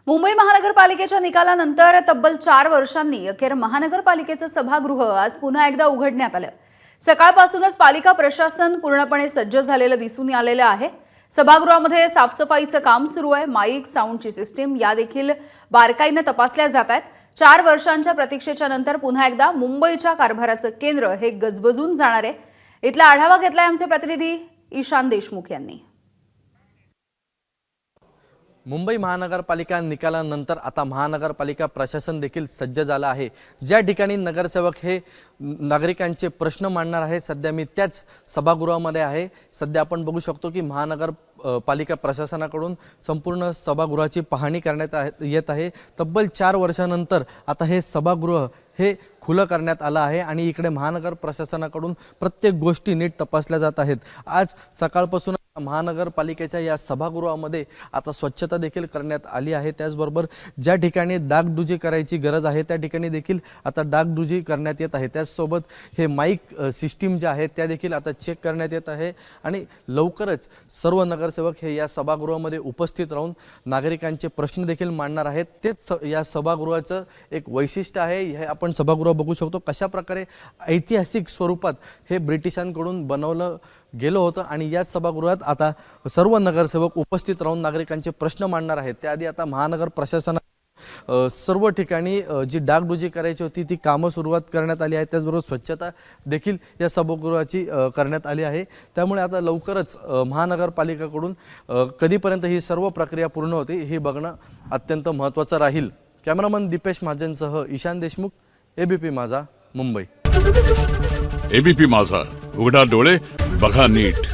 मुंबई महानगरपालिकेच्या निकालानंतर तब्बल 4 वर्षांनी अखेर महानगरपालिकेचं सभागृह आज पुन्हा एकदा उघडण्यात आलं। सकाळपासूनच पालिका प्रशासन पूर्णपणे सज्ज झालेलं दिसून आलेलं आहे। सभागृहामध्ये साफसफाईचं काम सुरू आहे। माईक, साऊंडची सिस्टीम या देखील बारकाईने तपासल्या जात आहेत। 4 वर्षांच्या प्रतीक्षेच्या नंतर पुन्हा एकदा मुंबईच्या कारभाराचं केंद्र हे गजबजून जाणार आहे। इथला आढावा घेतलाय आमचे प्रतिनिधी ईशान देशमुख यांनी। मुंबई महानगरपालिका निकालानंतर आता महानगरपालिका प्रशासन देखील सज्ज झालं आहे। ज्या ठिकाणी नगरसेवक हे नागरिकांचे प्रश्न मांडणार आहे, सध्या मी त्याच सभागृहामध्ये आहे। सध्या आपण बघू शकतो की महानगरपालिका प्रशासनाकडून संपूर्ण सभागृहाची पाहणी करण्यात येत आहे। तब्बल 4 वर्षांनंतर आता हे सभागृह हे खुलं करण्यात आलं आहे आणि इकडे महानगर प्रशासनाकडून प्रत्येक गोष्टी नीट तपासल्या जात आहेत। आज सकाळपासून महानगरपालिकेच्या या सभागृहामध्ये आता स्वच्छता देखील करण्यात आली आहे। त्याचबरोबर ज्या ठिकाणी डागडुजी करायची गरज आहे त्या ठिकाणी देखील आता डागडुजी करण्यात येत आहे। त्याचसोबत हे माईक सिस्टीम जे आहे त्या देखील आता चेक करण्यात येत आहे आणि लवकरच सर्व नगरसेवक हे या सभागृहामध्ये उपस्थित राहून नागरिकांचे प्रश्न देखील मांडणार आहेत। तेच या सभागृहाचं एक वैशिष्ट्य आहे। हे आपण सभागृह बघू शकतो कशा प्रकारे ऐतिहासिक स्वरूपात हे ब्रिटिशांकडून बनवलं गेलं होतं आणि याच सभागृहात आता सर्व नगरसेवक उपस्थित राहून नागरिकांचे प्रश्न मांडणार आहेत। त्याआधी आता महानगर प्रशासना सर्व ठिकाणी जी डागडुजी करायची होती ती कामं सुरुवात करण्यात आली आहे। त्याचबरोबर स्वच्छता देखील या सभागृहाची करण्यात आली आहे। त्यामुळे आता लवकरच महानगरपालिकेकडून कधीपर्यंत ही सर्व प्रक्रिया पूर्ण होते हे बघणं अत्यंत महत्त्वाचं राहील। कॅमेरामन दीपेश महाजनसह ईशान देशमुख, एबीपी माझा, मुंबई। एबीपी माझा, उघडा डोळे बघा नीट।